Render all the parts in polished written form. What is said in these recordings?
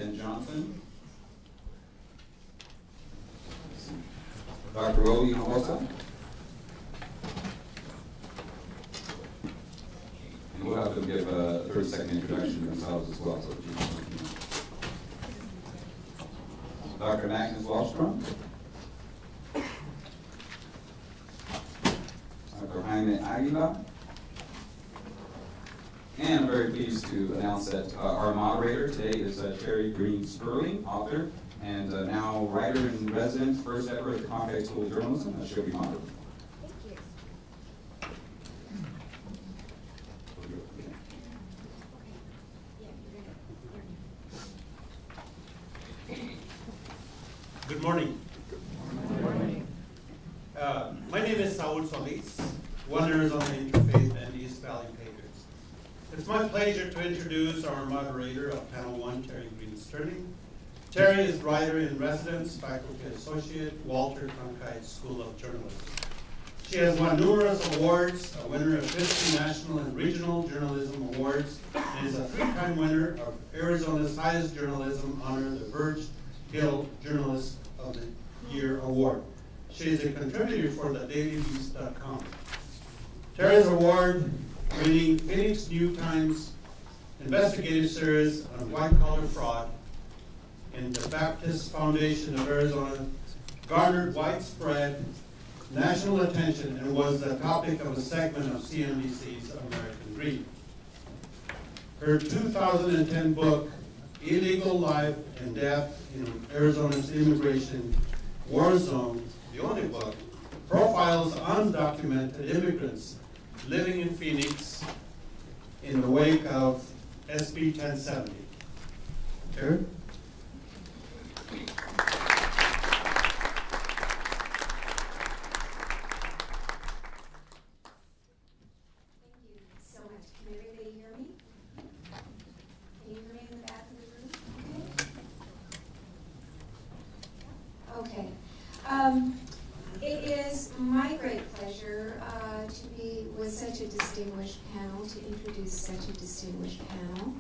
Ben Johnson. Dr. Rowley Hinojosa. And we'll have them give a 30-second introduction to themselves as well. So Dr. Magnus Wallstrom. Dr. Jaime Aguilar. And I'm very pleased to announce that our moderator today is Terry Green Sperling, author, and now writer in residence, first ever at the Compact School of Journalism. She'll be moderating. Good morning. Good morning. My name is Saul Solis, one Arizona Interfaith and East Valley Patriots. It's my pleasure to introduce our moderator of Panel 1, Terry Green Sterling. Terry is writer in residence, faculty associate, Walter Cronkite School of Journalism. She has won numerous awards, a winner of 50 national and regional journalism awards, and is a three-time winner of Arizona's highest journalism honor, the Verge Hill Journalist of the Year Award. She is a contributor for the dailybeast.com. Terry's award-winning Phoenix New Times investigative series on white-collar fraud in the Baptist Foundation of Arizona garnered widespread national attention and was the topic of a segment of CNBC's American Dream. Her 2010 book, Illegal Life and Death in Arizona's Immigration War Zone, the only book, profiles undocumented immigrants living in Phoenix in the wake of SB 1070. Terry? It is my great pleasure to be with such a distinguished panel, to introduce such a distinguished panel.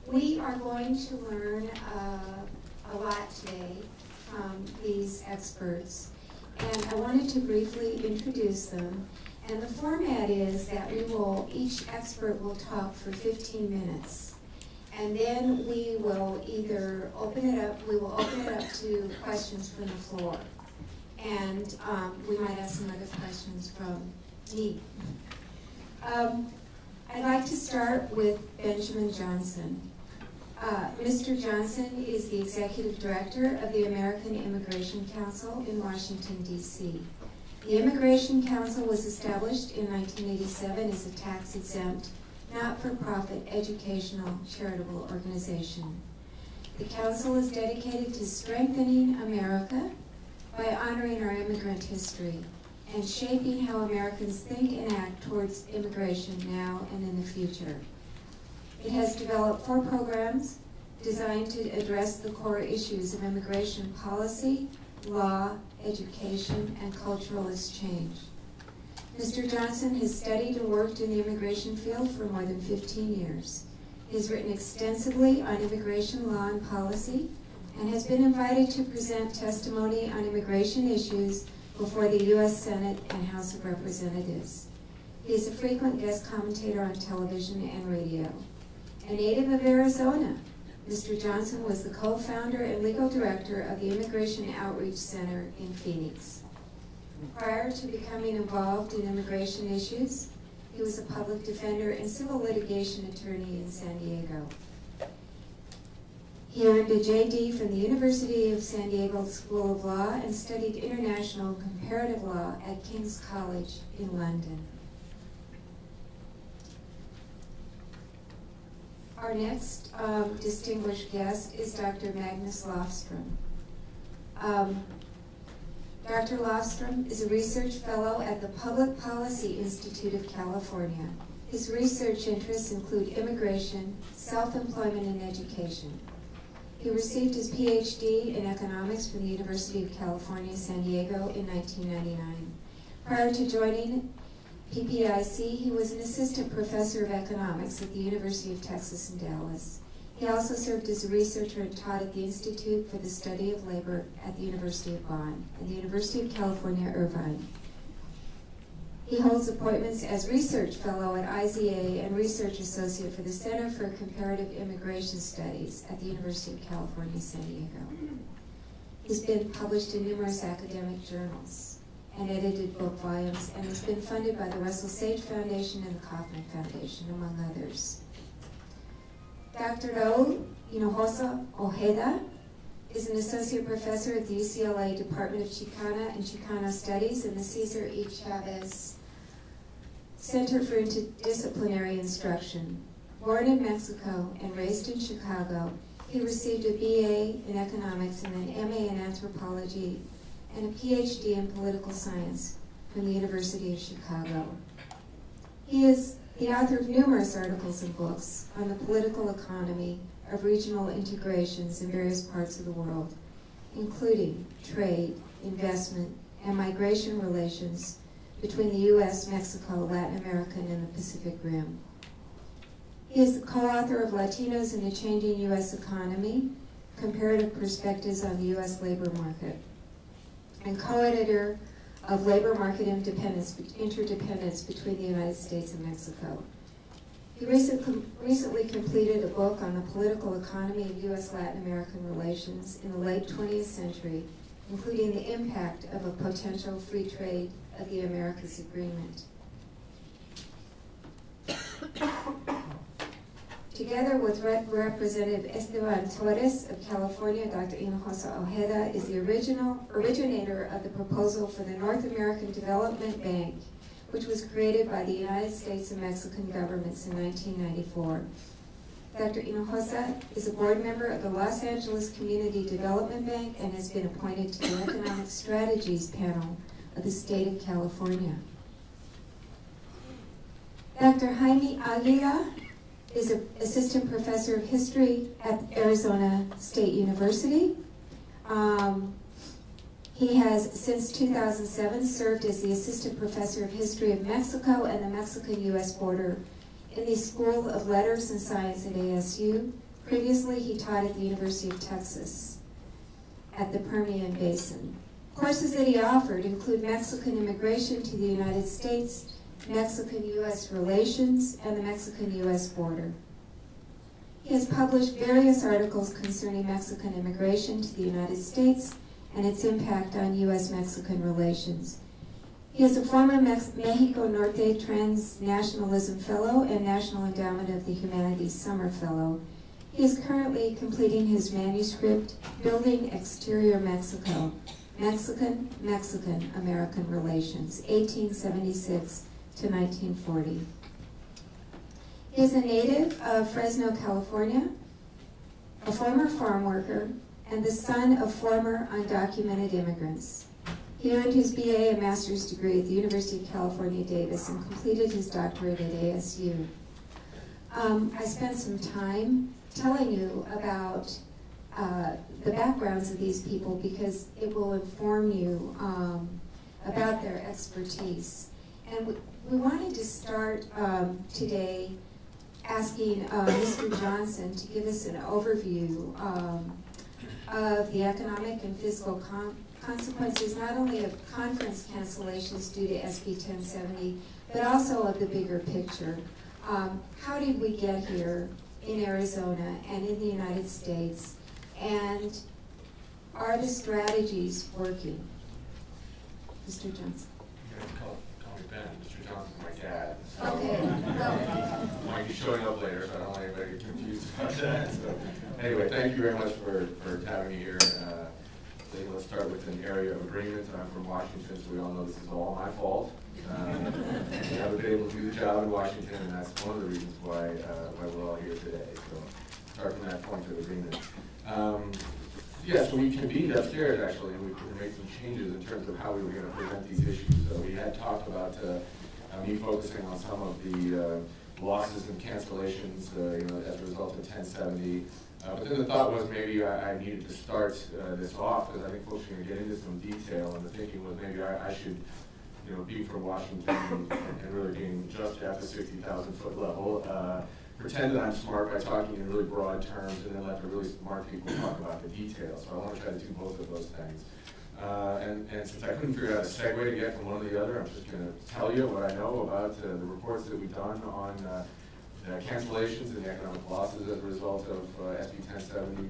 We are going to learn a lot today from these experts, and I wanted to briefly introduce them. And the format is that each expert will talk for 15 minutes. And then we will either open it up to questions from the floor. And we might have some other questions from me. I'd like to start with Benjamin Johnson. Mr. Johnson is the Executive Director of the American Immigration Council in Washington, D.C. The Immigration Council was established in 1987 as a tax-exempt, not-for-profit educational charitable organization. The Council is dedicated to strengthening America by honoring our immigrant history and shaping how Americans think and act towards immigration now and in the future. It has developed 4 programs designed to address the core issues of immigration policy, law, education, and cultural exchange. Mr. Johnson has studied and worked in the immigration field for more than 15 years. He has written extensively on immigration law and policy, and has been invited to present testimony on immigration issues before the U.S. Senate and House of Representatives. He is a frequent guest commentator on television and radio. A native of Arizona, Mr. Johnson was the co-founder and legal director of the Immigration Outreach Center in Phoenix. Prior to becoming involved in immigration issues, he was a public defender and civil litigation attorney in San Diego. He earned a JD from the University of San Diego School of Law and studied international comparative law at King's College in London. Our next distinguished guest is Dr. Magnus Lofstrom. Dr. Lofstrom is a research fellow at the Public Policy Institute of California. His research interests include immigration, self-employment, and education. He received his PhD in economics from the University of California, San Diego in 1999. Prior to joining PPIC, he was an assistant professor of economics at the University of Texas in Dallas. He also served as a researcher and taught at the Institute for the Study of Labor at the University of Bonn and the University of California, Irvine. He holds appointments as Research Fellow at AZEIR and Research Associate for the Center for Comparative Immigration Studies at the University of California, San Diego. He's been published in numerous academic journals and edited book volumes, and has been funded by the Russell Sage Foundation and the Kauffman Foundation, among others. Dr. Raul Hinojosa Ojeda is an associate professor at the UCLA Department of Chicana and Chicano Studies and the Cesar E. Chavez Center for Interdisciplinary Instruction. Born in Mexico and raised in Chicago, he received a BA in economics and an MA in anthropology and a PhD in political science from the University of Chicago. He is the author of numerous articles and books on the political economy of regional integrations in various parts of the world, including trade, investment, and migration relations between the U.S., Mexico, Latin America, and the Pacific Rim. He is the co-author of Latinos in a Changing U.S. Economy, Comparative Perspectives on the U.S. Labor Market, and co-editor of Labor Market Interdependence Between the United States and Mexico. He recently completed a book on the political economy of U.S.-Latin American relations in the late 20th century, including the impact of a potential free trade of the Americas Agreement. Together with Representative Esteban Torres of California, Dr. Hinojosa Ojeda is the originator of the proposal for the North American Development Bank, which was created by the United States and Mexican governments in 1994. Dr. Hinojosa is a board member of the Los Angeles Community Development Bank and has been appointed to the Economic Strategies panel of the state of California. Dr. Jaime Aguila is an assistant professor of history at Arizona State University. He has, since 2007, served as the assistant professor of history of Mexico and the Mexican-U.S. border in the School of Letters and Science at ASU. Previously, he taught at the University of Texas at the Permian Basin. Courses that he offered include Mexican immigration to the United States, Mexican-U.S. relations, and the Mexican-U.S. border. He has published various articles concerning Mexican immigration to the United States and its impact on U.S.-Mexican relations. He is a former Mexico Norte Transnationalism Fellow and National Endowment of the Humanities Summer Fellow. He is currently completing his manuscript, Building Exterior Mexico, Mexican-American Relations, 1876 to 1940. He is a native of Fresno, California, a former farm worker, and the son of former undocumented immigrants. He earned his BA and master's degree at the University of California, Davis, and completed his doctorate at ASU. I spent some time telling you about the backgrounds of these people because it will inform you about their expertise. And we wanted to start today asking Mr. Johnson to give us an overview of the economic and fiscal consequences, not only of conference cancellations due to SB 1070, but also of the bigger picture. How did we get here in Arizona and in the United States, and are the strategies working? Mr. Johnson. Call me Ben. Mr. Johnson's my dad. So Okay. might be showing up later, so I don't want anybody to get confused about that. So anyway, thank you very much for having me here. Let's start with an area of agreement. I'm from Washington, so we all know this is all my fault. We haven't been able to do the job in Washington, and that's one of the reasons why we're all here today. So start from that point of agreement. Yeah, so we convened upstairs actually, and we could make some changes in terms of how we were going to present these issues. So we had talked about me focusing on some of the losses and cancellations, as a result of 1070. But then the thought was maybe I needed to start this off because I think folks are going to get into some detail, and the thinking was maybe I should, being from Washington and really being just at the 60,000 foot level, pretend that I'm smart by talking in really broad terms and then let the really smart people talk about the details. So I want to try to do both of those things. And since I couldn't figure out a segue to get from one to the other, I'm just going to tell you what I know about the reports that we've done on cancellations and the economic losses as a result of SB 1070.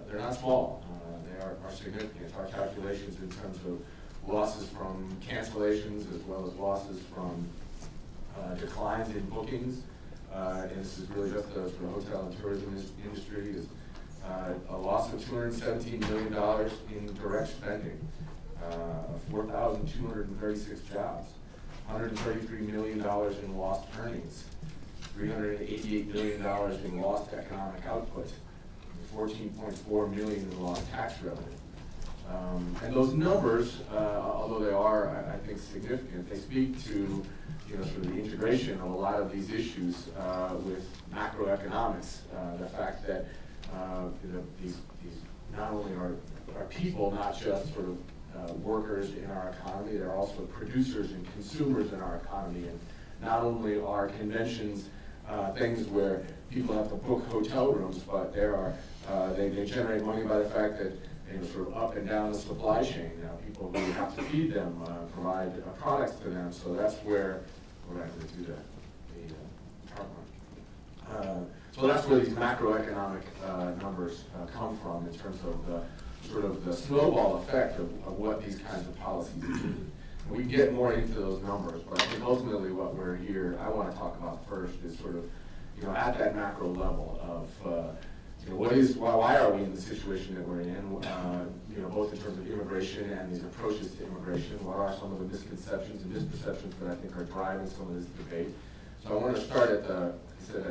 They're not small. They are significant. Our calculations in terms of losses from cancellations as well as losses from declines in bookings, and this is really just the hotel and tourism industry, is a loss of $217 million in direct spending, 4,236 jobs, $133 million in lost earnings, $388 million in lost economic output, $14.4 million in lost tax revenue. And those numbers, although they are, I think, significant, they speak to sort of the integration of a lot of these issues with macroeconomics. The fact that these not only are people, not just sort of workers in our economy, they're also producers and consumers in our economy. And not only are conventions things where people have to book hotel rooms, but they generate money by the fact that sort of up and down the supply chain. People really have to feed them, provide products to them. So that's where we're going to do the chart one. So that's where these macroeconomic numbers come from in terms of the snowball effect of what these kinds of policies do. We can get more into those numbers, but I think ultimately what I want to talk about first is sort of, at that macro level of, why are we in the situation that we're in, both in terms of immigration and these approaches to immigration. What are some of the misconceptions and misperceptions that I think are driving some of this debate? So I want to start at that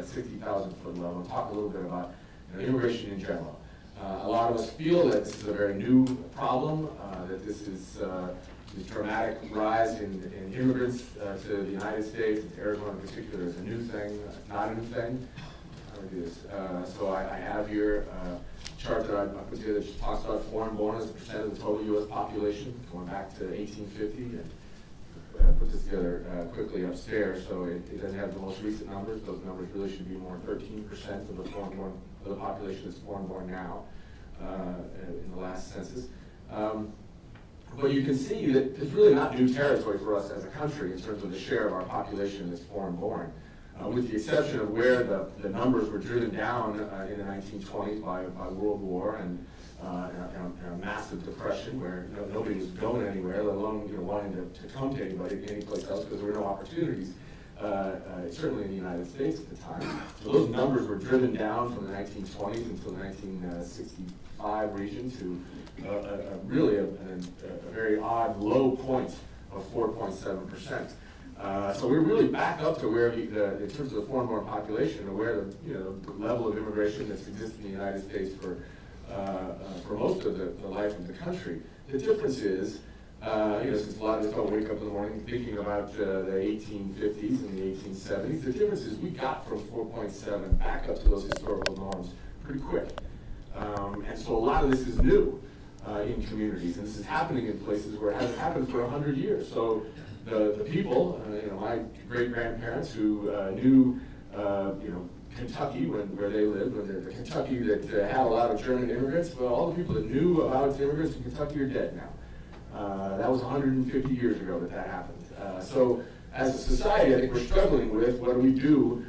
60,000 foot level and talk a little bit about immigration in general. A lot of us feel that this is a very new problem, that this is this dramatic rise in immigrants to the United States, and to Arizona in particular, is a new thing. It's not a new thing. So I have here a chart that I put together that talks about foreign-born as a percent of the total U.S. population, going back to 1850, and put this together quickly upstairs. So it doesn't have the most recent numbers. Those numbers really should be more 13% of the foreign-born of the population that's foreign-born now in the last census. But you can see that it's really not new territory for us as a country in terms of the share of our population that's foreign-born. With the exception of where the numbers were driven down in the 1920s by World War and a massive depression where nobody was going anywhere, let alone wanting to come to any place else because there were no opportunities, certainly in the United States at the time. So those numbers were driven down from the 1920s until the 1965 region to really a very odd low point of 4.7%. So we're really back up to where, in terms of the foreign-born population, or where the level of immigration that's existed in the United States for most of the life of the country. The difference is, since a lot of us don't wake up in the morning thinking about the 1850s and the 1870s, the difference is we got from 4.7 back up to those historical norms pretty quick. And so a lot of this is new in communities, and this is happening in places where it hasn't happened for 100 years. So the people, my great-grandparents who knew, Kentucky where they lived, the Kentucky that had a lot of German immigrants, well, all the people that knew about immigrants in Kentucky are dead now. That was 150 years ago that happened. So as a society, I think we're struggling with what do we do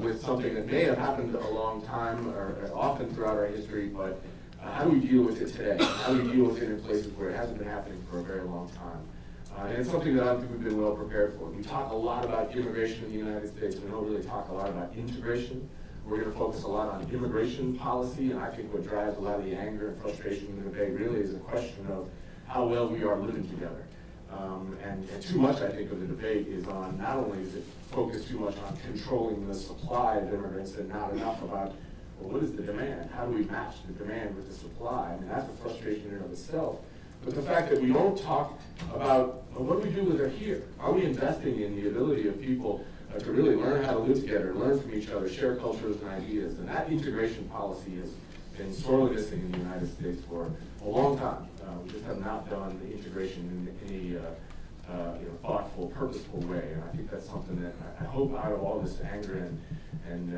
with something that may have happened a long time or often throughout our history, but how do we deal with it today? How do we deal with it in places where it hasn't been happening for a very long time? And it's something that I think we've been well prepared for. We talk a lot about immigration in the United States. We don't really talk a lot about integration. We're going to focus a lot on immigration policy, and I think what drives a lot of the anger and frustration in the debate really is a question of how well we are living together. And too much, I think, of the debate is on, not only is it focused too much on controlling the supply of immigrants and not enough about, well, what is the demand? How do we match the demand with the supply? I mean, that's a frustration in and of itself. But the fact that we don't talk about, well, what do we do when they're here? Are we investing in the ability of people to really learn how to live together, learn from each other, share cultures and ideas? And that integration policy has been sorely missing in the United States for a long time. We just have not done the integration in any thoughtful, purposeful way. And I think that's something that I hope out of all this anger and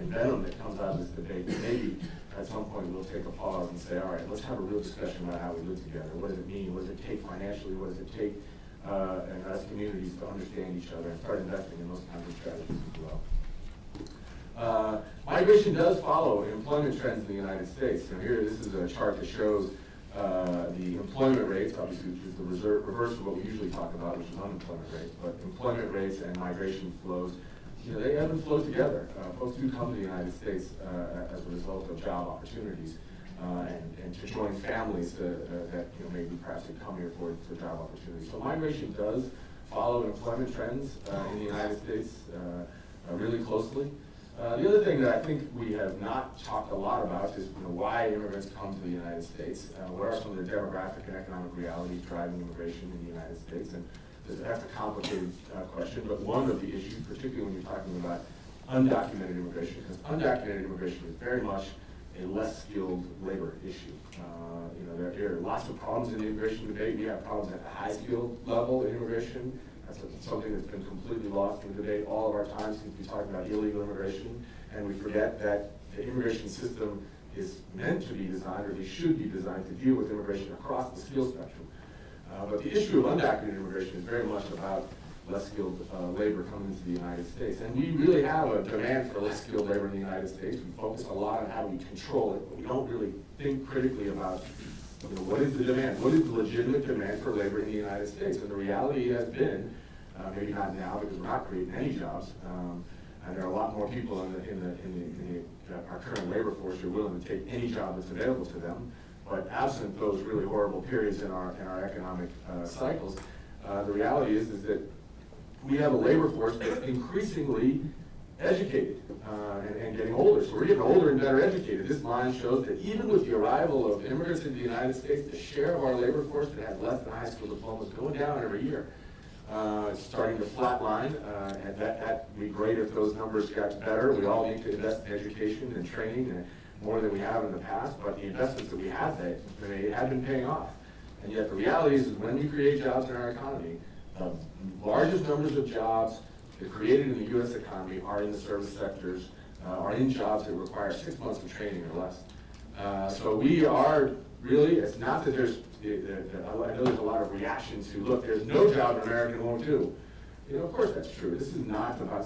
venom that comes out of this debate, that maybe at some point we'll take a pause and say, all right, let's have a real discussion about how we live together. What does it mean? What does it take financially? What does it take as communities to understand each other and start investing in those kinds of strategies as well. Migration does follow employment trends in the United States. And here, this is a chart that shows the employment rates, obviously, which is the reverse of what we usually talk about, which is unemployment rates. But employment rates and migration flows, they ebb and flow together. Folks do come to the United States as a result of job opportunities and to join families that maybe perhaps they come here for job opportunities. So migration does follow employment trends in the United States really closely. The other thing that I think we have not talked a lot about is why immigrants come to the United States. What are some of the demographic and economic realities driving immigration in the United States? And that's a complicated question, but one of the issues, particularly when you're talking about undocumented immigration, because undocumented immigration is very much a less skilled labor issue. There are lots of problems in the immigration debate. We have problems at the high skilled level in immigration. That's something that's been completely lost in the debate all of our time since we talk about illegal immigration, and we forget that the immigration system is meant to be designed, or they should be designed, to deal with immigration across the skill spectrum. But the issue of undocumented immigration is very much about less skilled labor coming into the United States. And we really have a demand for less skilled labor in the United States. We focus a lot on how we control it, but we don't really think critically about what is the demand? What is the legitimate demand for labor in the United States? And the reality has been, maybe not now because we're not creating any jobs, and there are a lot more people in our current labor force who are willing to take any job that's available to them. But absent those really horrible periods in our economic cycles, the reality is that we have a labor force that's increasingly educated and getting older. So we're getting older and better educated. This line shows that even with the arrival of immigrants into the United States, the share of our labor force that has less than high school diplomas is going down every year. It's starting to flatline, and that would be great if those numbers got better. We all need to invest in education and training and more than we have in the past, but the investments that we have made have been paying off. And yet the reality is when we create jobs in our economy, the largest numbers of jobs that are created in the U.S. economy are in the service sectors, are in jobs that require 6 months of training or less. So we are really, it's not that there's, I know there's a lot of reaction to, look, there's no job an American won't do. Of course that's true. This is not about,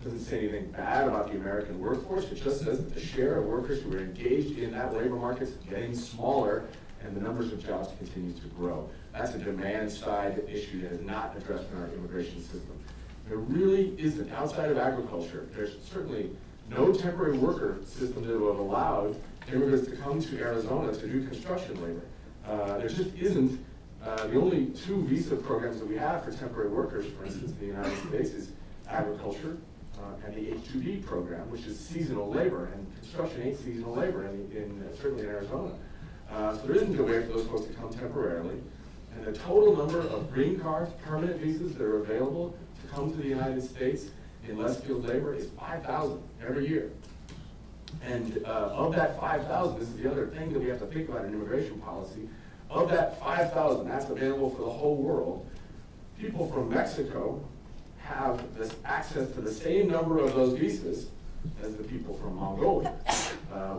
doesn't say anything bad about the American workforce. It just says that the share of workers who are engaged in that labor market is getting smaller, and the numbers of jobs continue to grow. That's a demand side issue that is not addressed in our immigration system. There really isn't, outside of agriculture, there's certainly no temporary worker system that would have allowed immigrants to come to Arizona to do construction labor. There just isn't. The only two visa programs that we have for temporary workers, for instance, in the United States, is agriculture and the H-2B program, which is seasonal labor, and construction ain't seasonal labor certainly in Arizona. So there isn't a way for those folks to come temporarily. And the total number of green cards, permanent visas that are available to come to the United States in less skilled labor is 5,000 every year. And of that 5,000, this is the other thing that we have to think about in immigration policy, of that 5,000 that's available for the whole world, people from Mexico have this access to the same number of those visas as the people from Mongolia.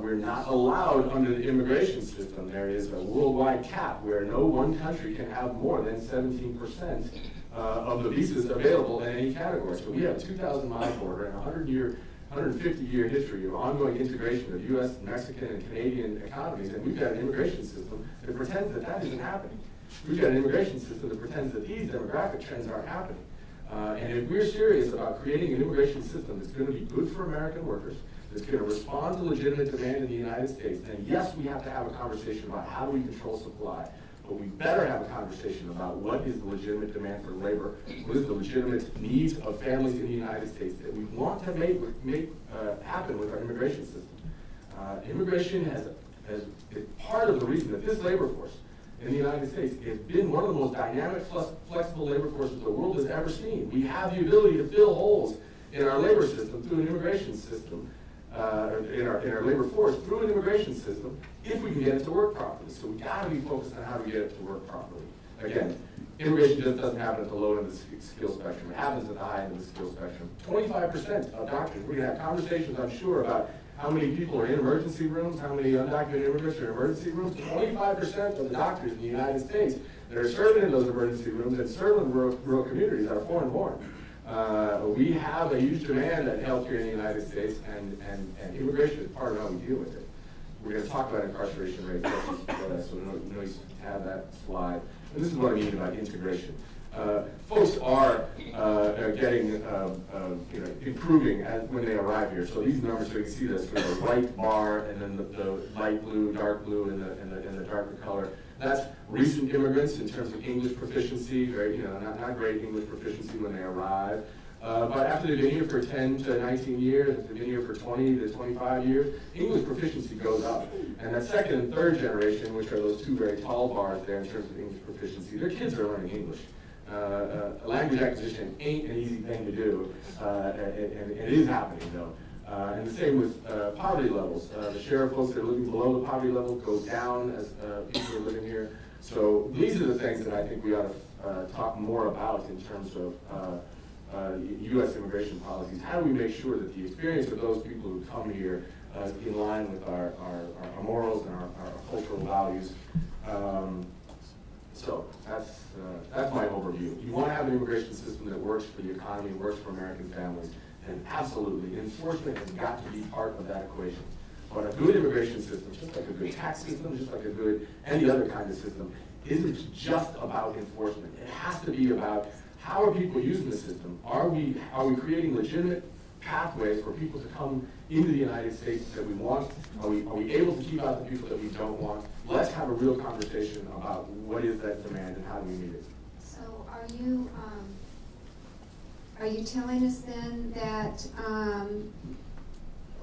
We're not allowed under the immigration system. There is a worldwide cap where no one country can have more than 17% of the visas available in any category. So we have a 2,000-mile border and a 150-year history of ongoing integration of U.S., Mexican, and Canadian economies, and we've got an immigration system that pretends that that isn't happening. We've got an immigration system that pretends that these demographic trends aren't happening. And if we're serious about creating an immigration system that's going to be good for American workers, that's going to respond to legitimate demand in the United States, then yes, we have to have a conversation about how do we control supply. But we better have a conversation about what is the legitimate demand for labor, what is the legitimate needs of families in the United States that we want to make happen with our immigration system. Immigration is part of the reason that this labor force in the United States has been one of the most dynamic, flexible labor forces the world has ever seen. We have the ability to fill holes in our labor system through an immigration system, in our labor force through an immigration system, if we can get it to work properly. So we got to be focused on how to get it to work properly. Again, immigration just doesn't happen at the low end of the skill spectrum. It happens at the high end of the skill spectrum. 25% of doctors, we're going to have conversations, I'm sure, about how many people are in emergency rooms, how many undocumented immigrants are in emergency rooms. 25% of the doctors in the United States that are serving in those emergency rooms and serving rural communities are foreign born. We have a huge demand at healthcare in the United States, and immigration is part of how we deal with it. We're going to talk about incarceration rates, so we have that slide. And this is what I mean about integration. Folks are getting, improving when they arrive here. So these numbers, so you can see this, sort of the white bar, and then the light blue, dark blue, and the darker color. That's recent immigrants in terms of English proficiency, very, not great English proficiency when they arrive. But after they've been here for 10 to 19 years, if they've been here for 20 to 25 years, English proficiency goes up. And that second and third generation, which are those two very tall bars there in terms of English proficiency, their kids are learning English. Language acquisition ain't an easy thing to do, and it is happening though. And the same with poverty levels. The share of folks that are living below the poverty level goes down as people are living here. So these are the things that I think we ought to talk more about in terms of U.S. immigration policies. How do we make sure that the experience of those people who come here is in line with our morals and our cultural values? So that's my overview. You want to have an immigration system that works for the economy, works for American families, and absolutely, enforcement has got to be part of that equation. But a good immigration system, just like a good tax system, just like a good any other kind of system, isn't just about enforcement. It has to be about how are people using the system? Are we creating legitimate pathways for people to come into the United States that we want? Are we able to keep out the people that we don't want? Let's have a real conversation about what is that demand and how do we meet it. So are you telling us then that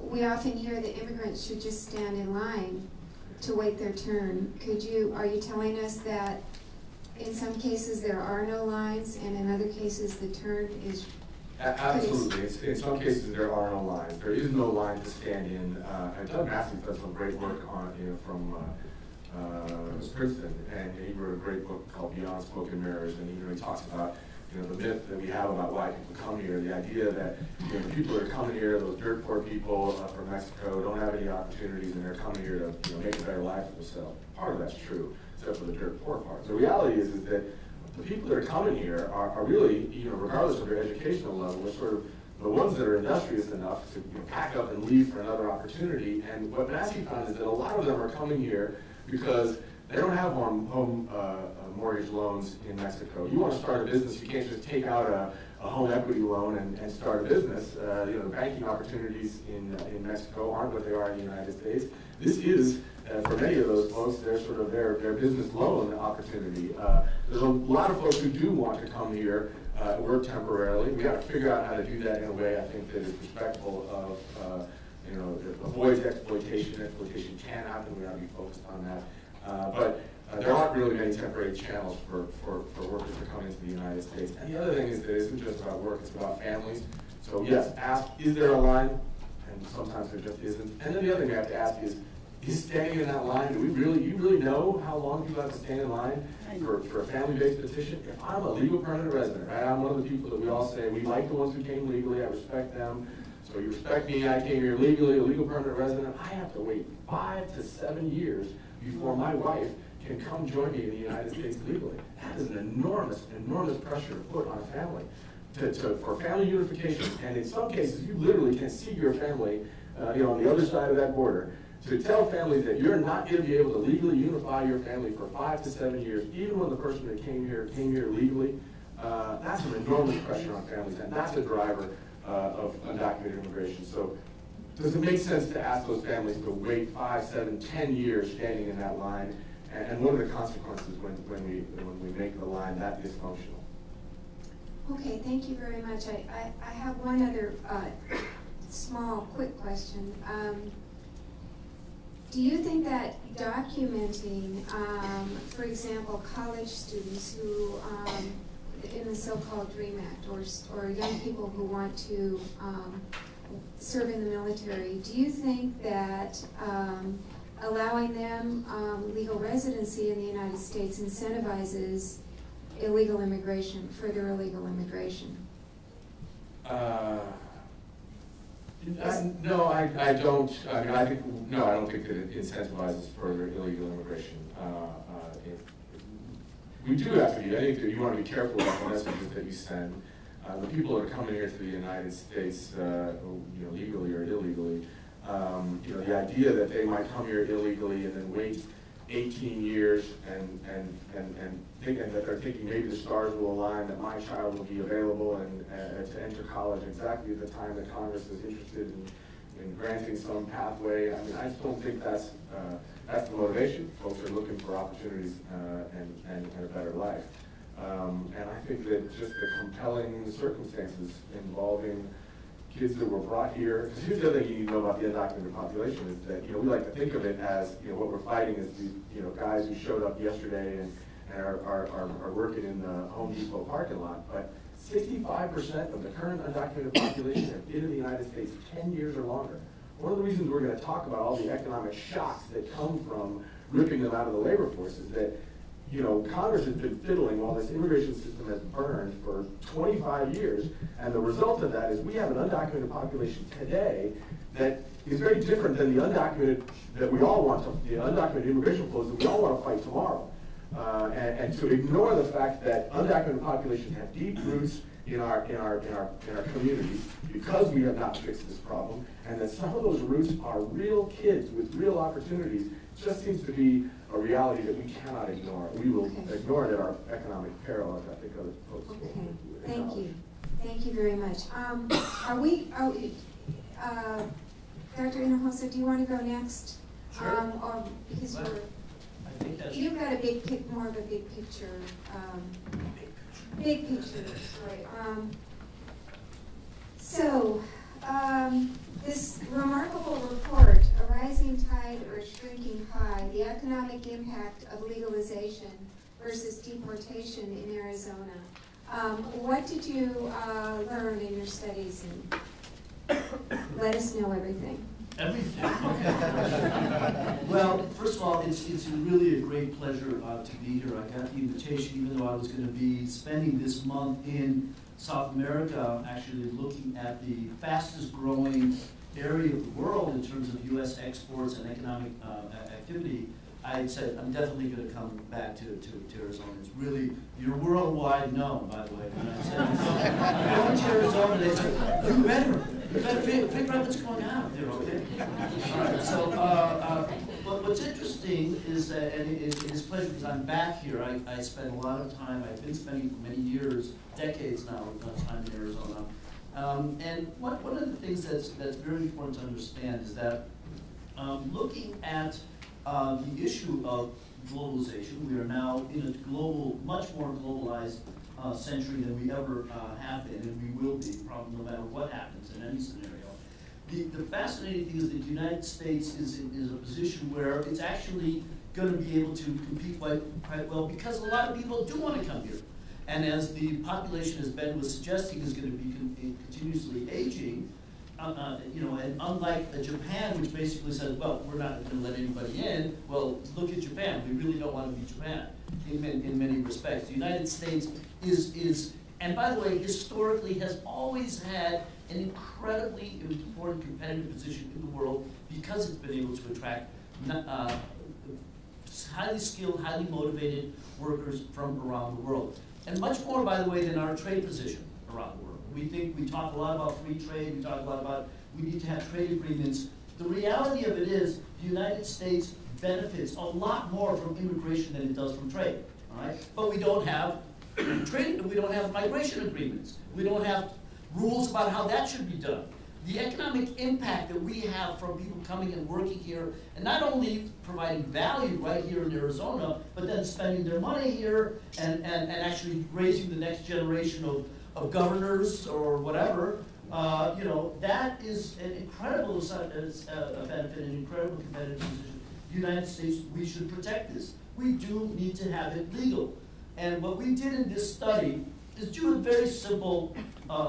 we often hear that immigrants should just stand in line to wait their turn? Are you telling us that in some cases there are no lines, and in other cases the turn is? Absolutely. In some cases there are no lines. There is no line to stand in. And Doug Massey's done some great work on from Princeton, and he wrote a great book called Beyond Smoke and Mirrors, and he talks about the myth that we have about why people come here, the idea that the people that are coming here, those dirt poor people from Mexico, don't have any opportunities, and they're coming here to make a better life for themselves. Part of that's true, except for the dirt poor part. The reality is that the people that are coming here are really, regardless of their educational level, are sort of the ones that are industrious enough to pack up and leave for another opportunity. And what Massey found is that a lot of them are coming here because they don't have home mortgage loans in Mexico. You want to start a business, you can't just take out a home equity loan and start a business. The banking opportunities in Mexico aren't what they are in the United States. This is, for many of those folks, their business loan opportunity. There's a lot of folks who do want to come here, work temporarily. We have to figure out how to do that in a way, I think, that is respectful of, that avoids exploitation. Exploitation can happen. We have to be focused on that. But there aren't really many temporary channels for workers to come into the United States. And the other thing is that it isn't just about work, it's about families. So yes, ask, is there a line? And sometimes there just isn't. And then the other thing we have to ask is standing in that line, you really know how long people have to stand in line for a family-based petition? If I'm a legal permanent resident, right, I'm one of the people that we all say, we like the ones who came legally, I respect them. So you respect me, I came here legally, a legal permanent resident. I have to wait 5 to 7 years before my wife can come join me in the United States legally. That is an enormous, enormous pressure to put on a family for family unification. And in some cases, you literally can see your family, on the other side of that border. To tell families that you're not going to be able to legally unify your family for 5 to 7 years, even when the person that came here legally, that's an enormous pressure on families, and that's a driver of undocumented immigration. So does it make sense to ask those families to wait 5, 7, 10 years standing in that line? And what are the consequences when we make the line that dysfunctional? Okay, thank you very much. I have one other small, quick question. Do you think that documenting, for example, college students who, in the so-called DREAM Act, or young people who want to serve in the military, do you think that allowing them legal residency in the United States incentivizes illegal immigration, further illegal immigration? No, I don't. I mean, I don't think that it incentivizes further illegal immigration. We do have to be. I think that you want to be careful about the messages that you send. The people that are coming here to the United States, legally or illegally, the idea that they might come here illegally and then wait 18 years and thinking that they're thinking maybe the stars will align, that my child will be available and to enter college exactly at the time that Congress is interested in granting some pathway. I mean, I just don't think that's the motivation. Folks are looking for opportunities and a better life. And I think that just the compelling circumstances involving kids that were brought here, because here's the other thing you need to know about the undocumented population is that, we like to think of it as, what we're fighting is the, guys who showed up yesterday and are working in the Home Depot parking lot, but 65% of the current undocumented population have been in the United States 10 years or longer. One of the reasons we're going to talk about all the economic shocks that come from ripping them out of the labor force is that, Congress has been fiddling while this immigration system has burned for 25 years, and the result of that is we have an undocumented population today that is very different than the undocumented that we all want to, the undocumented immigration flows that we all want to fight tomorrow. And to ignore the fact that undocumented populations have deep roots in our communities because we have not fixed this problem, and that some of those roots are real kids with real opportunities, just seems to be a reality that we cannot ignore. We will ignore it at our economic peril, as I think other folks will. Thank you. Thank you very much. Dr. Hinojosa, do you want to go next? Sure. Or because I think that's you've got a more of a big picture. Big picture, sorry. This remarkable report, A Rising Tide or a Shrinking Pie, the Economic Impact of Legalization versus Deportation in Arizona. What did you learn in your studies? And let us know everything. everything. Well, first of all, it's really a great pleasure to be here. I got the invitation, even though I was going to be spending this month in South America, actually looking at the fastest growing area of the world in terms of U.S. exports and economic activity. I said, I'm definitely going to come back to Arizona. It's really, you're worldwide known, by the way. When I said, I'm going to Arizona, they said, you better figure out what's going on there, okay? All right, so, but what's interesting is that, and it is pleasure because I'm back here. I spent a lot of time, I've been spending for many years, decades now, time in Arizona. And one of the things that's very important to understand is that looking at the issue of globalization, we are now in a global, much more globalized century than we ever have been, and we will be, probably no matter what happens in any scenario. The fascinating thing is that the United States is a position where it's actually going to be able to compete quite well because a lot of people do want to come here. And as the population, as Ben was suggesting, is going to be continuously aging, and unlike Japan, which basically says, well, we're not going to let anybody in, well, look at Japan. We really don't want to be Japan in many respects. The United States is, and by the way, historically has always had an incredibly important competitive position in the world because it's been able to attract highly skilled, highly motivated workers from around the world. And much more, by the way, than our trade position around the world. We talk a lot about free trade, we talk a lot about we need to have trade agreements. The reality of it is the United States benefits a lot more from immigration than it does from trade, all right? But we don't have trade, we don't have migration agreements. We don't have rules about how that should be done. The economic impact that we have from people coming and working here, and not only providing value right here in Arizona, but then spending their money here and actually raising the next generation of governors or whatever, that is an incredible benefit, an incredible competitive position. The United States, we should protect this. We do need to have it legal. And what we did in this study is do a very simple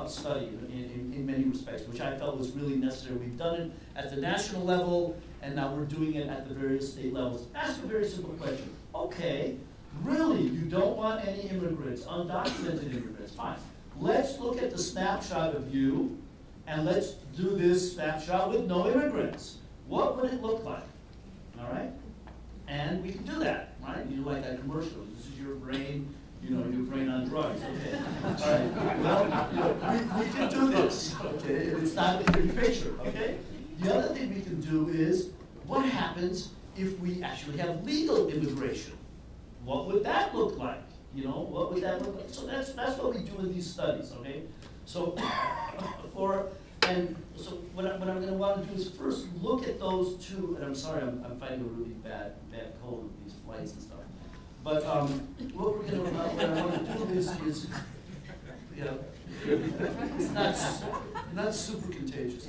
study in many respects, which I felt was really necessary. We've done it at the national level, and now we're doing it at the various state levels. Ask a very simple question. Okay, Really, you don't want any immigrants, undocumented immigrants, fine. Let's look at the snapshot of you, and let's do this snapshot with no immigrants. What would it look like? All right? And we can do that, right? You like that commercial. This is your brain, you know, your brain on drugs. Okay. All right. Well, you know, we can do this. Okay. It's not a pretty picture. Okay. The other thing we can do is, what happens if we actually have legal immigration? What would that look like? You know, what would that look like? So that's what we do in these studies. Okay. So so what I'm going to want to do is first look at those two, and I'm sorry, I'm fighting a really bad cold with these flights and stuff. But what I want to do is you know, it's not super contagious.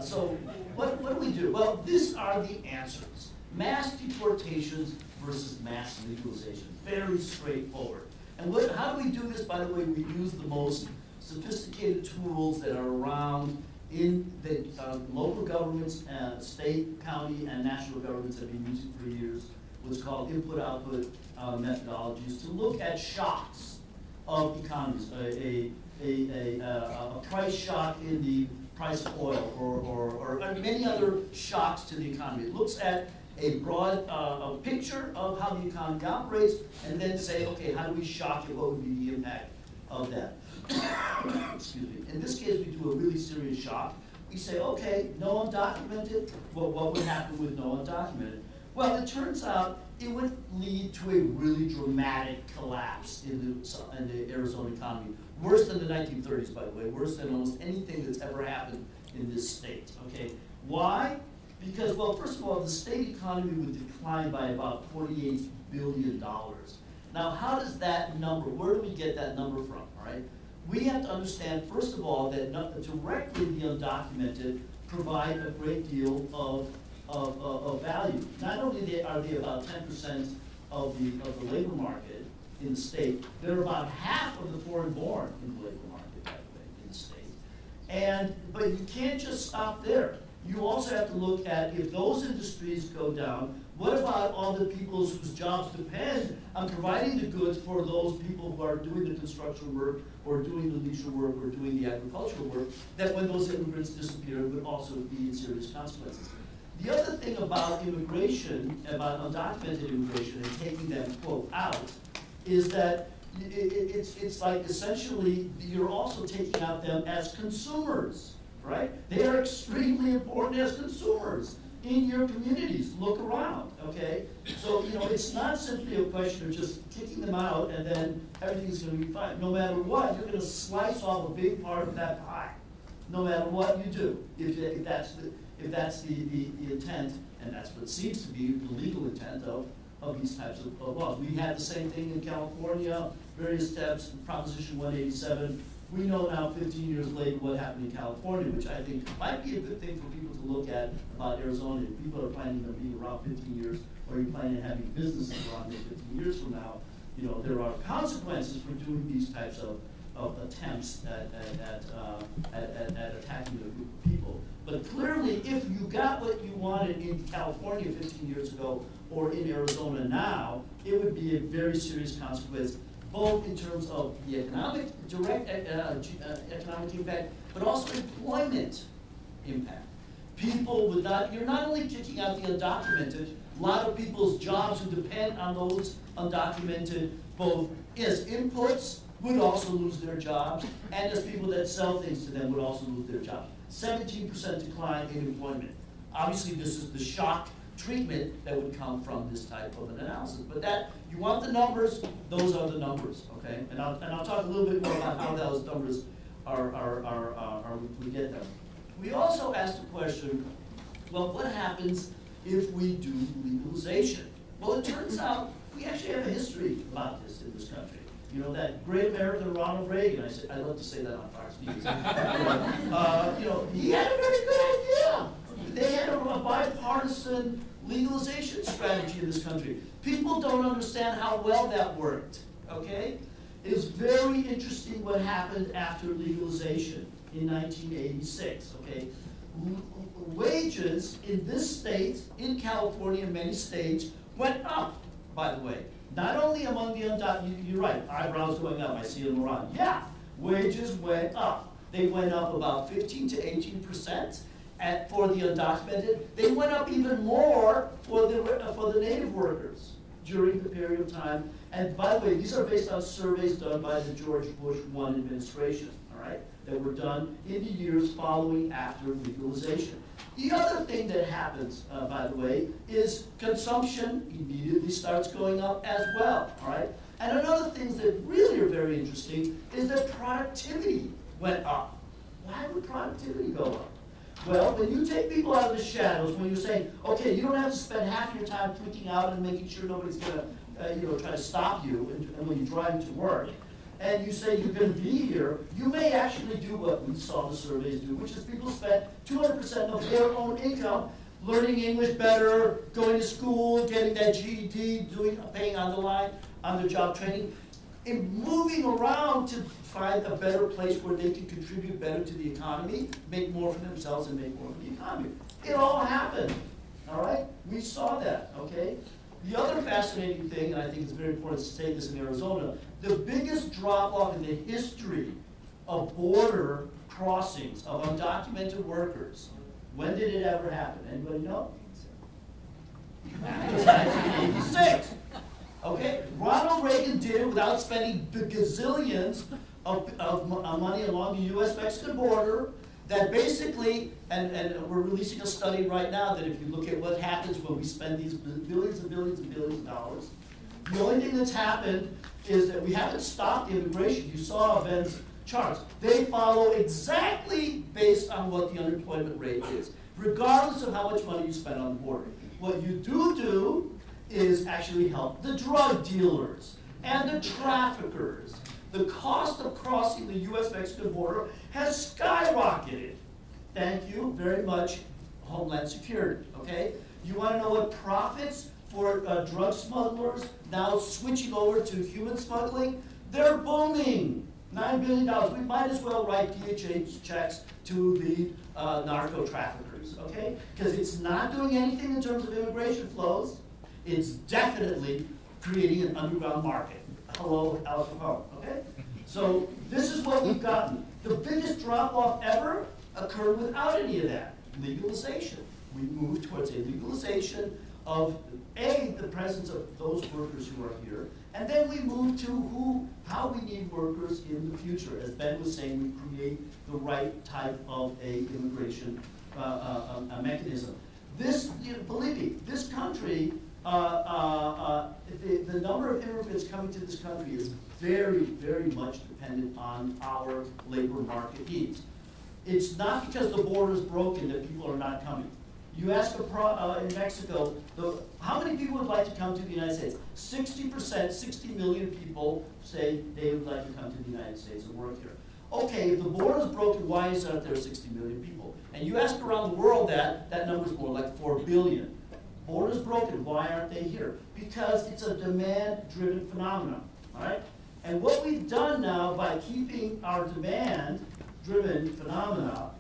So what do we do? Well, these are the answers. Mass deportations versus mass legalization. Very straightforward. And how do we do this? By the way, we use the most sophisticated tools that are around in the local governments, state, county, and national governments have been using for years, what's called input-output methodologies to look at shocks of economies, a price shock in the price of oil, or many other shocks to the economy. It looks at a broad picture of how the economy operates, and then say, okay, how do we shock it? What would be the impact of that? Excuse me. In this case, we do a really serious shock. We say, okay, no undocumented. Well, what would happen with no undocumented? Well, it turns out it would lead to a really dramatic collapse in the Arizona economy. Worse than the 1930s, by the way. Worse than almost anything that's ever happened in this state. Okay, why? Because, well, first of all, the state economy would decline by about $48 billion. Now, how does that number, where do we get that number from, all right? We have to understand, first of all, that directly the undocumented provide a great deal of value. Not only are they about 10% of the labor market in the state, they're about half of the foreign-born in the labor market, by the way, in the state. But you can't just stop there. You also have to look at, if those industries go down, what about all the people whose jobs depend on providing the goods for those people who are doing the construction work, or doing the leisure work, or doing the agricultural work, that when those immigrants disappear would also be in serious consequences. The other thing about immigration, about undocumented immigration and taking them, quote, out, is that it's like essentially you're also taking out them as consumers, right? They are extremely important as consumers in your communities. Look around, okay? So, you know, it's not simply a question of just kicking them out and then everything's going to be fine. No matter what, you're going to slice off a big part of that pie, no matter what you do, if that's the intent, and that's what seems to be the legal intent of these types of laws. We had the same thing in California, various steps, Proposition 187. We know now, 15 years later, what happened in California, which I think might be a good thing for people to look at about Arizona. If people are planning on being around 15 years, or you're planning on having businesses around there 15 years from now, you know, there are consequences for doing these types of attempts at attacking a group of people. But clearly, if you got what you wanted in California 15 years ago, or in Arizona now, it would be a very serious consequence, both in terms of the direct economic impact, but also employment impact. People would not, you're not only kicking out the undocumented, a lot of people's jobs who depend on those undocumented, both as inputs, would also lose their jobs, and as people that sell things to them would also lose their jobs. 17% decline in employment. Obviously, this is the shock treatment that would come from this type of an analysis. But that, you want the numbers, those are the numbers, okay? And I'll talk a little bit more about how those numbers we get them. We also asked the question, well, what happens if we do legalization? Well, it turns out we actually have a history about this in this country. You know, that great American Ronald Reagan, I love to say that on Fox News. You know, he had a very good idea. They had a bipartisan legalization strategy in this country. People don't understand how well that worked, okay? It was very interesting what happened after legalization in 1986, okay? wages in this state, in California, many states, went up, by the way. Not only among the undocumented, you're right, eyebrows going up, I see it around. Yeah, wages went up. They went up about 15 to 18% for the undocumented. They went up even more for the native workers during the period of time. And by the way, these are based on surveys done by the George Bush I administration, all right, that were done in the years following after legalization. The other thing that happens, by the way, is consumption immediately starts going up as well, all right? And another thing that really are very interesting is that productivity went up. Why would productivity go up? Well, when you take people out of the shadows, when you're saying, okay, you don't have to spend half your time freaking out and making sure nobody's gonna try to stop you and when you're driving to work, and you say you're going to be here, you may actually do what we saw the surveys do, which is people spend 200% of their own income learning English better, going to school, getting that GED, paying on the line, on their job training, and moving around to find a better place where they can contribute better to the economy, make more for themselves and make more for the economy. It all happened, all right? We saw that, okay? The other fascinating thing, and I think it's very important to say this in Arizona, the biggest drop-off in the history of border crossings of undocumented workers, when did it ever happen? Anybody know? It was 1986. Okay? Ronald Reagan did it without spending the gazillions of money along the U.S.-Mexican border, that basically, and we're releasing a study right now that if you look at what happens when we spend these billions and billions and billions of dollars, the only thing that's happened is that we haven't stopped immigration. You saw Ben's charts. They follow exactly based on what the unemployment rate is, regardless of how much money you spend on the border. What you do is actually help the drug dealers and the traffickers. The cost of crossing the U.S.-Mexican border has skyrocketed. Thank you very much, Homeland Security, okay? You want to know what profits for drug smugglers now switching over to human smuggling? They're booming. $9 billion. We might as well write DHH checks to the narco traffickers, okay? Because it's not doing anything in terms of immigration flows. It's definitely creating an underground market. Hello, Al Capone, okay? So this is what we've gotten. The biggest drop-off ever occurred without any of that. Legalization. We moved towards a legalization of, A, the presence of those workers who are here, and then we moved to how we need workers in the future. As Ben was saying, we create the right type of a immigration mechanism. This, believe me, this country, the number of immigrants coming to this country is very, very much dependent on our labor market needs. It's not because the border is broken that people are not coming. You ask in Mexico, how many people would like to come to the United States? 60%, 60 million people say they would like to come to the United States and work here. Okay, if the border is broken, why isn't there 60 million people? And you ask around the world that number is more like 4 billion. Border's broken, why aren't they here? Because it's a demand-driven phenomenon, all right? And what we've done now by keeping our demand-driven phenomena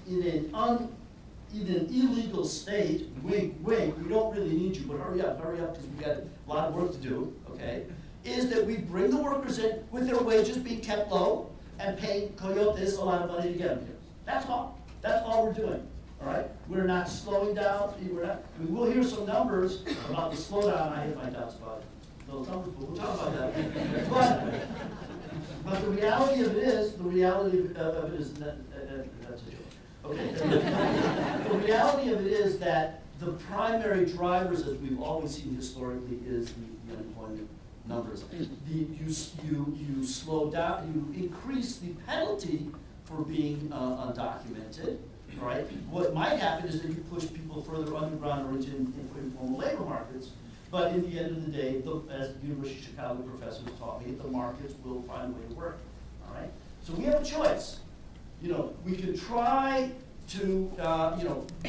in an illegal state, wink, wink, we don't really need you, but hurry up, because we've got a lot of work to do, okay, is that we bring the workers in with their wages being kept low and paying coyotes a lot of money to get them here. That's all. That's all we're doing. All right? We're not slowing down. We'll hear some numbers about the slowdown. I have my doubts about those numbers, but we'll talk about that. But the reality of it is, that's a joke. Okay. The reality of it is that the primary drivers, as we've always seen historically, is the unemployment numbers. You slow down, you increase the penalty for being undocumented. Right? What might happen is that you push people further underground or into informal labor markets, but in the end of the day, as the University of Chicago professors taught me, the markets will find a way to work. All right? So we have a choice. We can try to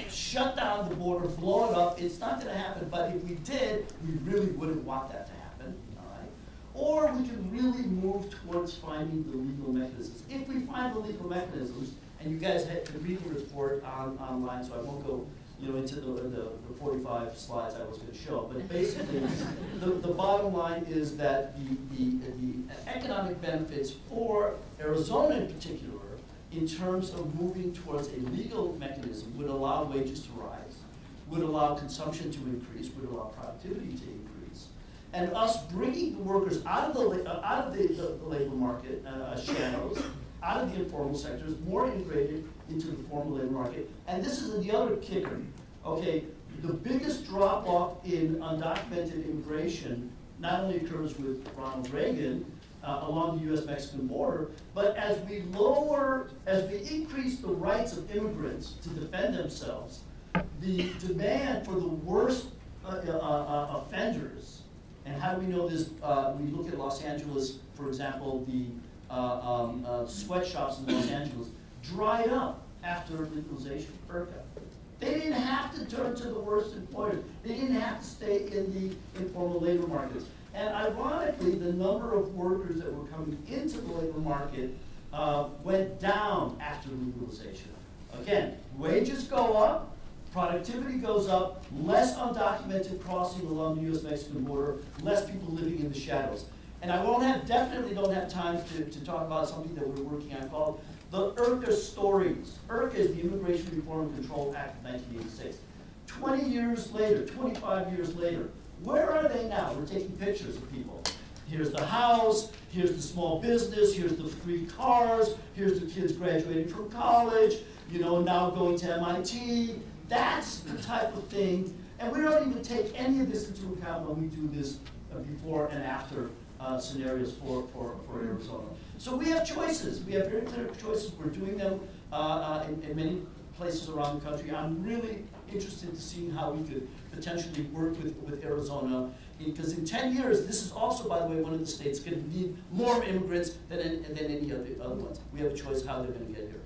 shut down the border, blow it up. It's not going to happen, but if we did, we really wouldn't want that to happen. All right? Or we can really move towards finding the legal mechanisms. If we find the legal mechanisms, and And you guys can read the report online, so I won't go into the 45 slides I was going to show. But basically, the bottom line is that the economic benefits for Arizona in particular, in terms of moving towards a legal mechanism, would allow wages to rise, would allow consumption to increase, would allow productivity to increase. And us bringing the workers out of the labor market shadows, out of the informal sectors, more integrated into the formal labor market. And this is the other kicker. Okay, the biggest drop-off in undocumented immigration not only occurs with Ronald Reagan along the U.S.-Mexican border, but as we increase the rights of immigrants to defend themselves, the demand for the worst offenders, and how do we know this? We look at Los Angeles, for example, the sweatshops in Los Angeles dried up after legalization of FERCA. They didn't have to turn to the worst employers. They didn't have to stay in the informal labor markets. And ironically, the number of workers that were coming into the labor market went down after legalization. Again, wages go up, productivity goes up, less undocumented crossing along the U.S.-Mexican border, less people living in the shadows. And I definitely don't have time to talk about something that we're working on called the IRCA stories. IRCA is the Immigration Reform and Control Act of 1986. 20 years later, 25 years later, where are they now? We're taking pictures of people. Here's the house, here's the small business, here's the free cars, here's the kids graduating from college, now going to MIT. That's the type of thing. And we don't even take any of this into account when we do this before and after scenarios for Arizona. So we have choices. We have very clear choices. We're doing them in many places around the country. I'm really interested to see how we could potentially work with Arizona, because in 10 years, this is also, by the way, one of the states going to need more immigrants than any other ones. We have a choice how they're going to get here.